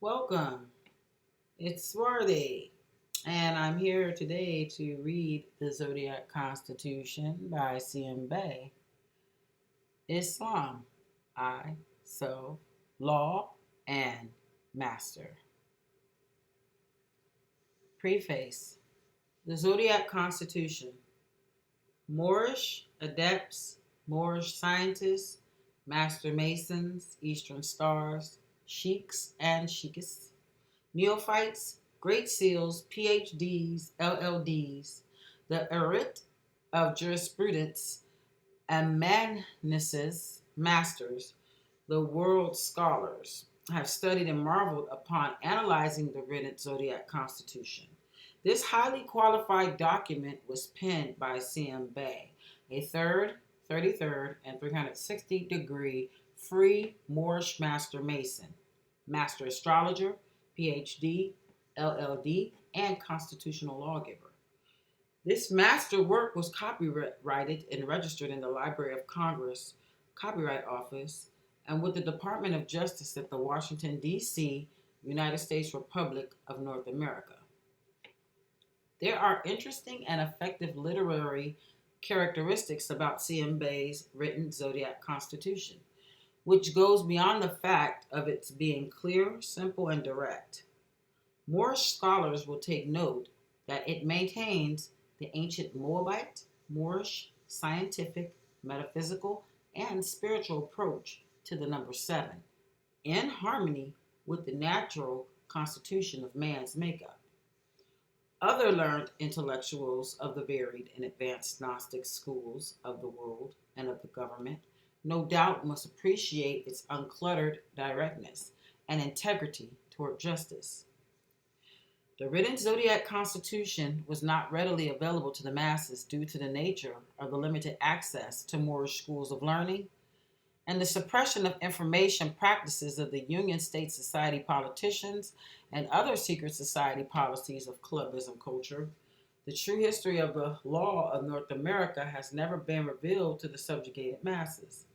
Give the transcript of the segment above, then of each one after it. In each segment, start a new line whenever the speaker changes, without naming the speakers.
Welcome. It's Worthy, and I'm here today to read the Zodiac Constitution by C.M Bey. Islam, I, so, law, and master. Preface. The Zodiac Constitution. Moorish adepts, Moorish scientists, master masons, Eastern stars, sheiks and sheikhs, neophytes, great seals, PhDs, LLDs, the erit of jurisprudence, amanuenses, masters, the world scholars, have studied and marveled upon analyzing the written Zodiac Constitution. This highly qualified document was penned by C.M Bey, a third, 33rd, and 360-degree free Moorish master mason, master astrologer, PhD, LLD, and constitutional lawgiver. This master work was copyrighted and registered in the Library of Congress Copyright Office and with the Department of Justice at the Washington, D.C., United States Republic of North America. There are interesting and effective literary characteristics about C.M. Bey's written Zodiac Constitution, which goes beyond the fact of its being clear, simple, and direct. Moorish scholars will take note that it maintains the ancient Moabite, Moorish, scientific, metaphysical, and spiritual approach to the number seven, in harmony with the natural constitution of man's makeup. Other learned intellectuals of the varied and advanced Gnostic schools of the world and of the government no doubt must appreciate its uncluttered directness and integrity toward justice. The written Zodiac Constitution was not readily available to the masses due to the nature of the limited access to Moorish schools of learning and the suppression of information practices of the Union State Society politicians and other secret society policies of clubism culture. The true history of the law of North America has never been revealed to the subjugated masses.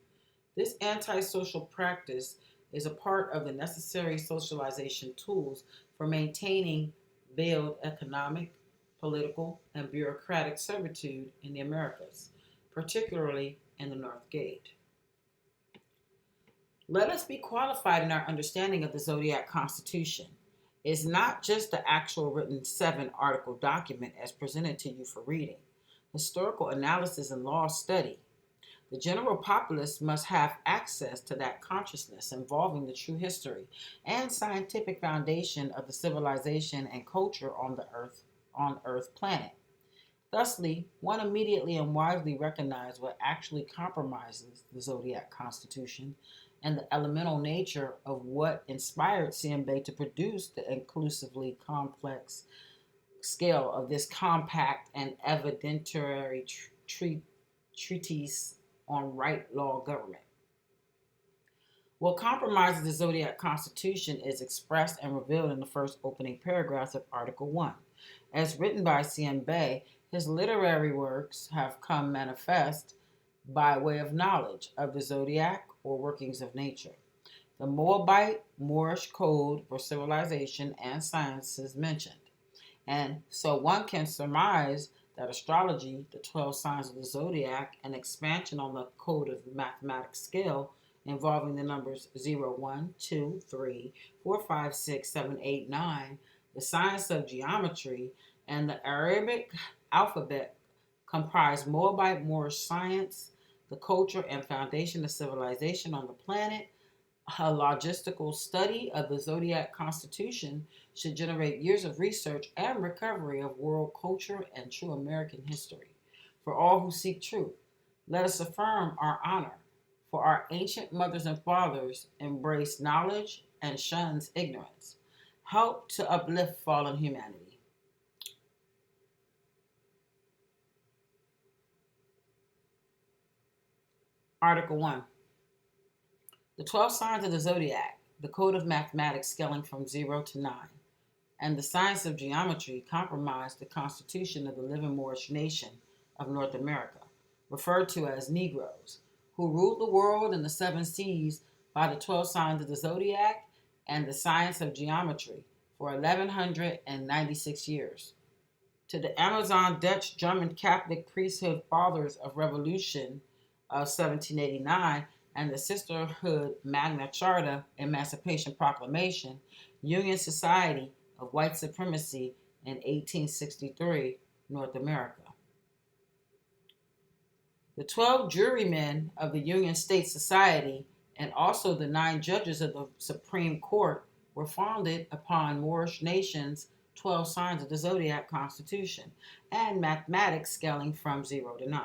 This antisocial practice is a part of the necessary socialization tools for maintaining veiled economic, political, and bureaucratic servitude in the Americas, particularly in the North Gate. Let us be qualified in our understanding of the Zodiac Constitution. It is not just the actual written seven-article document as presented to you for reading. Historical analysis and law study. The general populace must have access to that consciousness involving the true history and scientific foundation of the civilization and culture on Earth planet. Thusly, one immediately and wisely recognizes what actually compromises the Zodiac Constitution and the elemental nature of what inspired C.M. Bey to produce the inclusively complex scale of this compact and evidentiary treatise on right law government. What compromises the Zodiac Constitution is expressed and revealed in the first opening paragraphs of Article 1. As written by C.M. Bey, his literary works have come manifest by way of knowledge of the zodiac or workings of nature. The Moabite Moorish code for civilization and sciences mentioned. And so one can surmise that astrology, the 12 signs of the zodiac, an expansion on the code of mathematics scale involving the numbers 0, 1, 2, 3, 4, 5, 6, 7, 8, 9, the science of geometry, and the Arabic alphabet comprise Moabite Moorish science, the culture and foundation of civilization on the planet. A logistical study of the Zodiac Constitution should generate years of research and recovery of world culture and true American history. For all who seek truth, let us affirm our honor, for our ancient mothers and fathers embrace knowledge and shuns ignorance. Help to uplift fallen humanity. Article 1. The 12 signs of the zodiac, the code of mathematics scaling from 0 to 9, and the science of geometry comprise the constitution of the living Moorish nation of North America, referred to as Negroes, who ruled the world and the seven seas by the 12 signs of the zodiac and the science of geometry for 1196 years. To the Amazon Dutch German Catholic priesthood fathers of revolution of 1789 and the Sisterhood Magna Charta Emancipation Proclamation, Union Society of White Supremacy in 1863, North America. The 12 jurymen of the Union State Society and also the 9 judges of the Supreme Court were founded upon Moorish nations' 12 signs of the Zodiac Constitution and mathematics scaling from 0 to 9.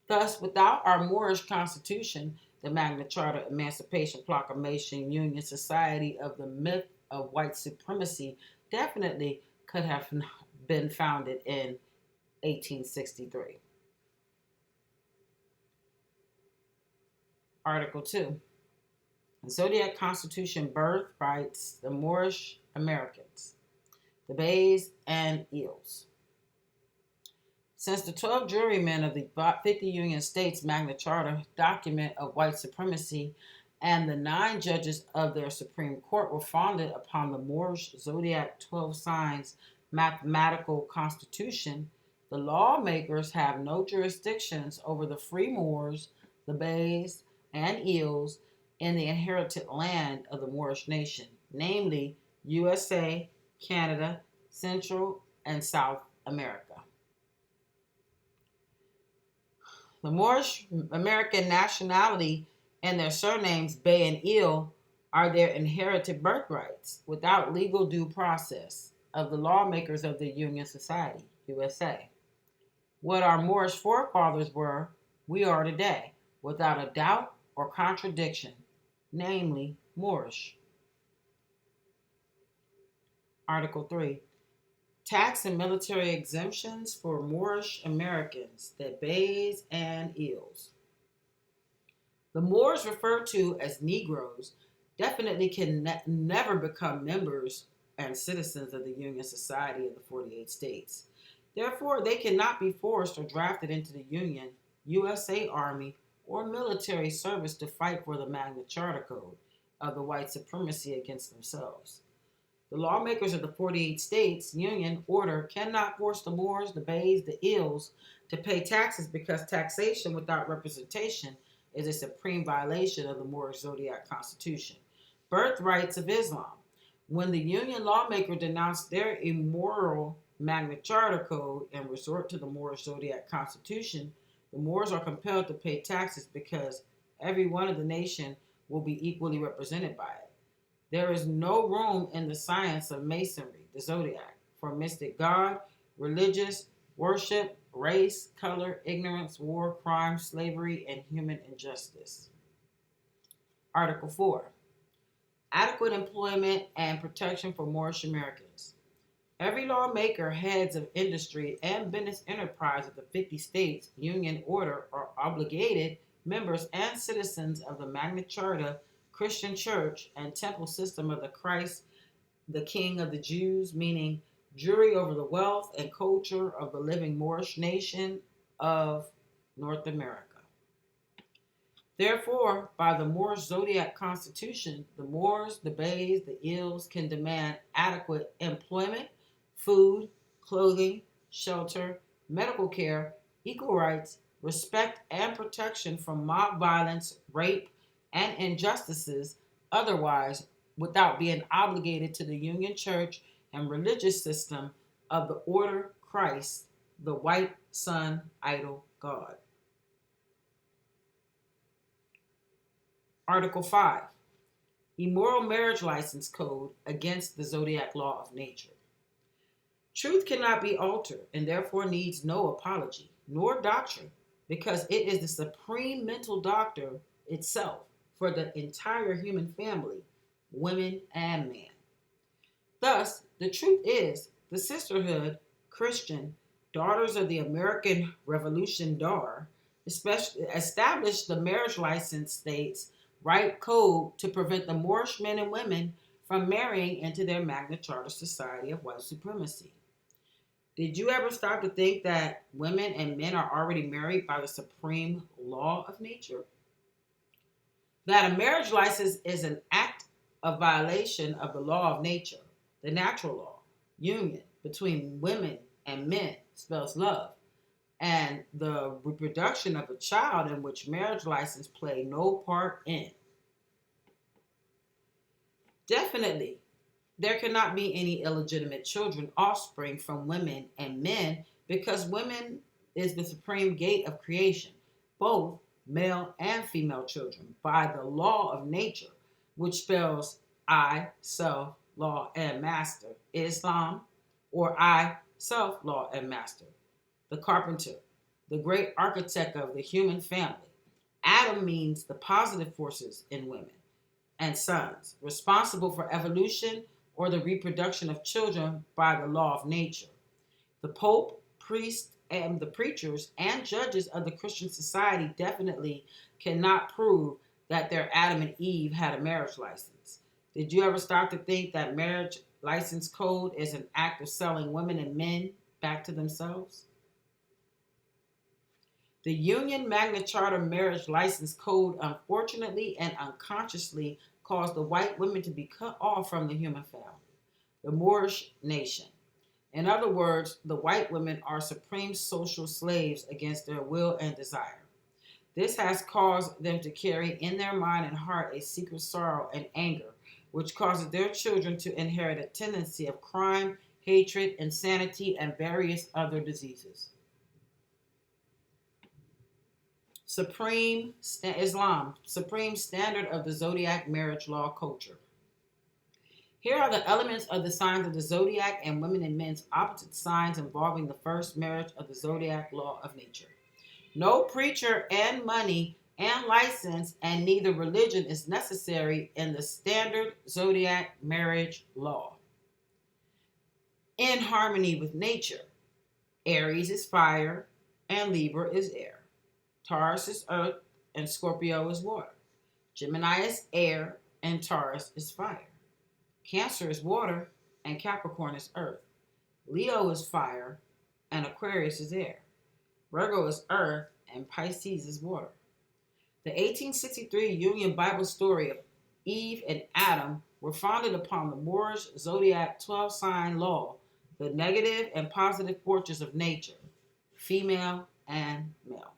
Thus, without our Moorish Constitution, the Magna Charta Emancipation Proclamation Union Society of the myth of white supremacy definitely could have been founded in 1863. Article 2. The Zodiac Constitution birthrights the Moorish Americans, the Beys and Eels. Since the 12 jurymen of the 50 Union States Magna Charta document of white supremacy and the 9 judges of their Supreme Court were founded upon the Moorish Zodiac 12 Signs mathematical constitution, the lawmakers have no jurisdictions over the free Moors, the Beys, and Eels in the inherited land of the Moorish nation, namely USA, Canada, Central, and South America. The Moorish American nationality and their surnames Bey and Eel are their inherited birthrights without legal due process of the lawmakers of the Union Society, USA. What our Moorish forefathers were, we are today, without a doubt or contradiction, namely Moorish. Article 3. Tax and military exemptions for Moorish Americans, the Beys and Eels. The Moors, referred to as Negroes, definitely can never become members and citizens of the Union Society of the 48 states. Therefore, they cannot be forced or drafted into the Union, USA Army, or military service to fight for the Magna Charta Code of the white supremacy against themselves. The lawmakers of the 48 states Union order cannot force the Moors, the Beys, the Eels to pay taxes because taxation without representation is a supreme violation of the Moorish Zodiac Constitution. Birthrights of Islam. When the Union lawmaker denounced their immoral Magna Charta Code and resort to the Moorish Zodiac Constitution, the Moors are compelled to pay taxes because every one of the nation will be equally represented by it. There is no room in the science of Masonry, the Zodiac, for mystic God, religious worship, race, color, ignorance, war, crime, slavery, and human injustice. Article 4. Adequate employment and protection for Moorish Americans. Every lawmaker, heads of industry, and business enterprise of the 50 states Union order are obligated members and citizens of the Magna Charta Christian Church and Temple system of the Christ, the King of the Jews, meaning jury over the wealth and culture of the living Moorish nation of North America. Therefore, by the Moorish Zodiac Constitution, the Moors, the Beys, the Eels can demand adequate employment, food, clothing, shelter, medical care, equal rights, respect, and protection from mob violence, rape, and injustices otherwise without being obligated to the Union Church and religious system of the Order Christ, the white sun idol God. Article 5. Immoral Marriage License Code against the Zodiac Law of Nature. Truth cannot be altered and therefore needs no apology, nor doctrine, because it is the supreme mental doctor itself for the entire human family, women and man. Thus, the truth is, the sisterhood, Christian, Daughters of the American Revolution DAR, established the marriage license states right code to prevent the Moorish men and women from marrying into their Magna Charta Society of White Supremacy. Did you ever stop to think that women and men are already married by the supreme law of nature? That a marriage license is an act a violation of the law of nature, the natural law. Union between women and men spells love, and the reproduction of a child in which marriage license play no part in. Definitely, there cannot be any illegitimate children, offspring from women and men, because women is the supreme gate of creation, both male and female children, by the law of nature, which spells I, self, law, and master, Islam, or I, self, law, and master, the carpenter, the great architect of the human family. Adam means the positive forces in women and sons, responsible for evolution or the reproduction of children by the law of nature. The Pope, priests, and the preachers and judges of the Christian society definitely cannot prove that their Adam and Eve had a marriage license. Did you ever stop to think that marriage license code is an act of selling women and men back to themselves? The Union Magna Charta Marriage License Code unfortunately and unconsciously caused the white women to be cut off from the human family, the Moorish nation. In other words, the white women are supreme social slaves against their will and desire. This has caused them to carry in their mind and heart a secret sorrow and anger, which causes their children to inherit a tendency of crime, hatred, insanity, and various other diseases. Islam, supreme standard of the zodiac marriage law culture. Here are the elements of the signs of the zodiac and women and men's opposite signs involving the first marriage of the zodiac law of nature. No preacher and money and license and neither religion is necessary in the standard zodiac marriage law. In harmony with nature, Aries is fire and Libra is air. Taurus is earth and Scorpio is water. Gemini is air and Taurus is fire. Cancer is water and Capricorn is earth. Leo is fire and Aquarius is air. Virgo is earth and Pisces is water. The 1863 Union Bible story of Eve and Adam were founded upon the Moorish zodiac 12-sign law, the negative and positive forces of nature, female and male.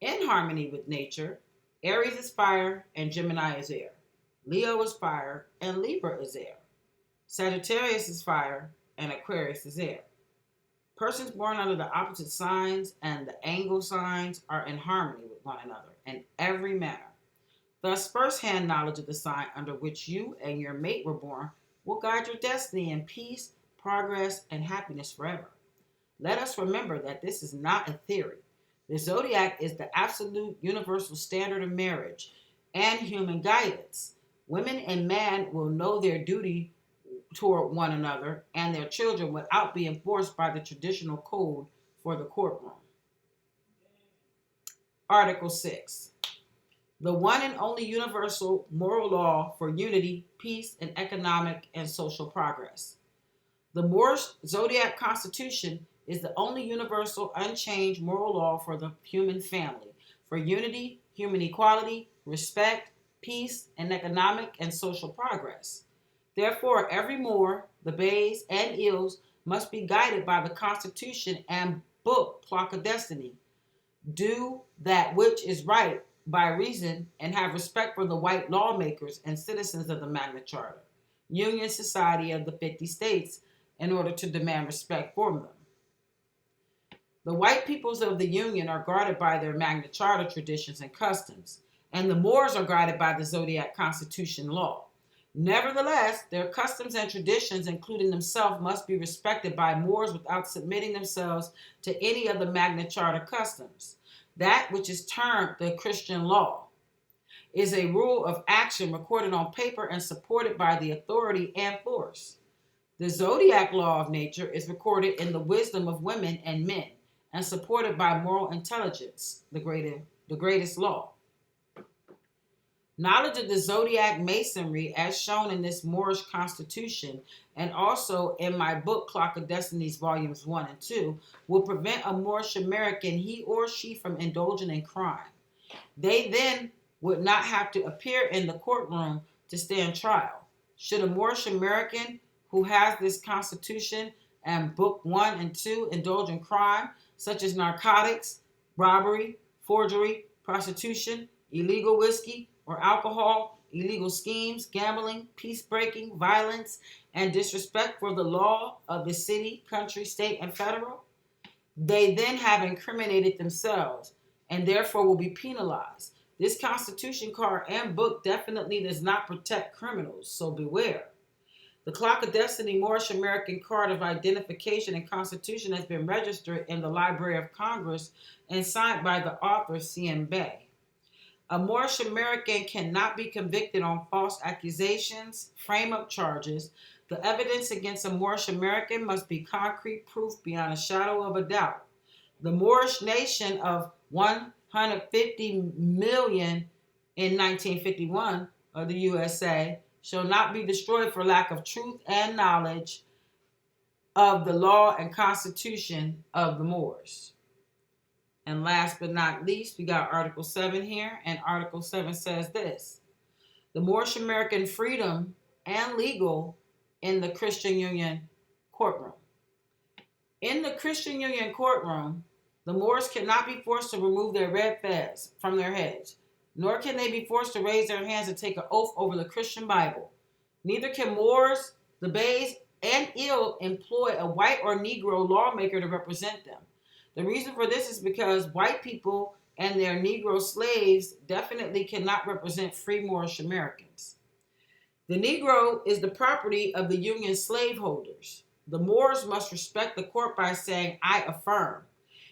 In harmony with nature, Aries is fire and Gemini is air. Leo is fire and Libra is air. Sagittarius is fire and Aquarius is air. Persons born under the opposite signs and the angle signs are in harmony with one another in every manner. Thus, first-hand knowledge of the sign under which you and your mate were born will guide your destiny in peace, progress, and happiness forever. Let us remember that this is not a theory. The zodiac is the absolute universal standard of marriage and human guidance. Women and men will know their duty toward one another and their children without being forced by the traditional code for the courtroom. Article 6. The one and only universal moral law for unity, peace, and economic and social progress. The Moorish Zodiac Constitution is the only universal, unchanged moral law for the human family, for unity, human equality, respect, peace, and economic and social progress. Therefore, every Moor, the Beys, and Eels must be guided by the Constitution and book Clock of Destiny. Do that which is right by reason and have respect for the white lawmakers and citizens of the Magna Charta, Union Society of the 50 States, in order to demand respect for them. The white peoples of the Union are guarded by their Magna Charta traditions and customs, and the Moors are guided by the Zodiac Constitution law. Nevertheless, their customs and traditions, including themselves, must be respected by Moors without submitting themselves to any of the Magna Charta customs. That which is termed the Christian law is a rule of action recorded on paper and supported by the authority and force. The Zodiac law of nature is recorded in the wisdom of women and men and supported by moral intelligence, the greatest law. Knowledge of the zodiac masonry, as shown in this Moorish constitution and also in my book Clock of Destinies volumes 1 and 2, will prevent a Moorish American, he or she, from indulging in crime. They then would not have to appear in the courtroom to stand trial. Should a Moorish American who has this constitution and Book 1 and 2 indulge in crime such as narcotics, robbery, forgery, prostitution, illegal whiskey or alcohol, illegal schemes, gambling, peace breaking, violence, and disrespect for the law of the city, country, state, and federal? They then have incriminated themselves and therefore will be penalized. This Constitution card and book definitely does not protect criminals, so beware. The Clock of Destiny Moorish American Card of Identification and Constitution has been registered in the Library of Congress and signed by the author C.M Bey. A Moorish American cannot be convicted on false accusations, frame up charges. The evidence against a Moorish American must be concrete proof beyond a shadow of a doubt. The Moorish nation of 150 million in 1951 of the USA shall not be destroyed for lack of truth and knowledge of the law and constitution of the Moors. And last but not least, we got Article 7 here, and Article 7 says this: the Moorish American freedom and legal in the Christian Union courtroom. In the Christian Union courtroom, the Moors cannot be forced to remove their red fez from their heads, nor can they be forced to raise their hands and take an oath over the Christian Bible. Neither can Moors, the Beys, and ill employ a white or Negro lawmaker to represent them. The reason for this is because white people and their Negro slaves definitely cannot represent free Moorish Americans. The Negro is the property of the Union slaveholders. The Moors must respect the court by saying, "I affirm."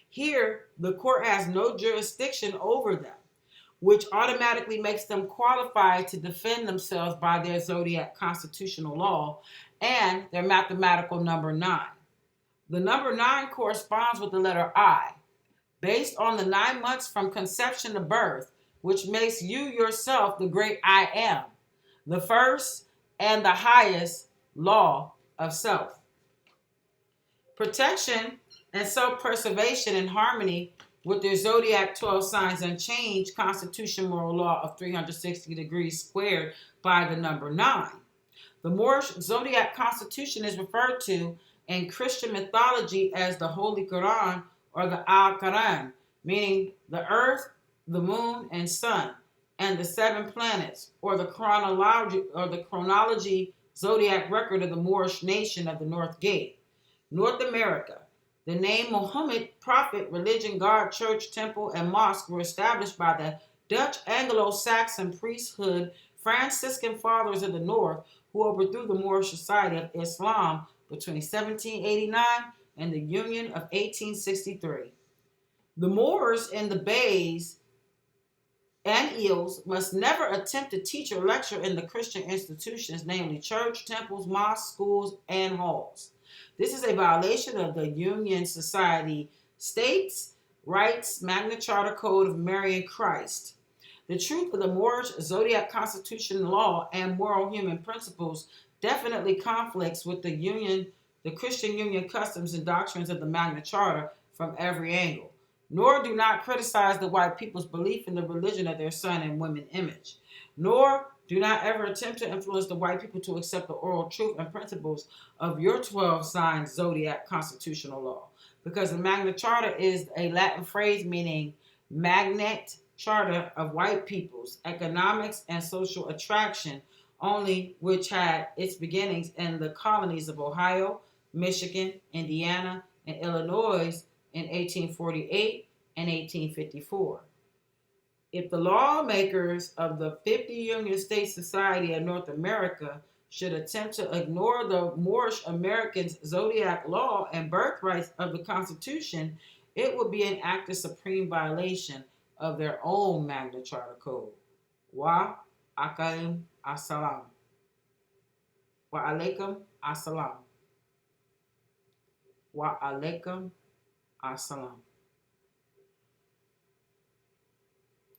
Here, the court has no jurisdiction over them, which automatically makes them qualified to defend themselves by their Zodiac constitutional law and their mathematical number 9. The number 9 corresponds with the letter I, based on the 9 months from conception to birth, which makes you yourself the great I am, the first and the highest law of self. Protection and self-preservation in harmony with their Zodiac 12 signs unchanged constitution moral law of 360 degrees squared by the number 9. The Moorish Zodiac Constitution is referred to in Christian mythology as the Holy Quran or the Al-Quran, meaning the earth, the moon, and sun, and the 7 planets, or the chronology zodiac record of the Moorish nation of the North Gate. North America. The name Muhammad, prophet, religion, God, church, temple, and mosque were established by the Dutch Anglo-Saxon priesthood Franciscan fathers of the North who overthrew the Moorish society of Islam between 1789 and the Union of 1863. The Moors and the Beys and Eels must never attempt to teach or lecture in the Christian institutions, namely church, temples, mosques, schools, and halls. This is a violation of the Union Society States Rights Magna Charta Code of Mary and Christ. The truth of the Moorish Zodiac Constitution law and moral human principles definitely conflicts with the Christian Union customs and doctrines of the Magna Charta from every angle. Nor do not criticize the white people's belief in the religion of their sun and women image. Nor do not ever attempt to influence the white people to accept the oral truth and principles of your 12 sign Zodiac constitutional law. Because the Magna Charta is a Latin phrase meaning magnet charter of white people's economics and social attraction, only which had its beginnings in the colonies of Ohio, Michigan, Indiana, and Illinois in 1848 and 1854. If the lawmakers of the 50 Union States Society of North America should attempt to ignore the Moorish Americans' Zodiac law and birthrights of the Constitution, it would be an act of supreme violation of their own Magna Charta Code. Wa alaikum assalam. Wa alaikum assalam. Wa alaikum assalam.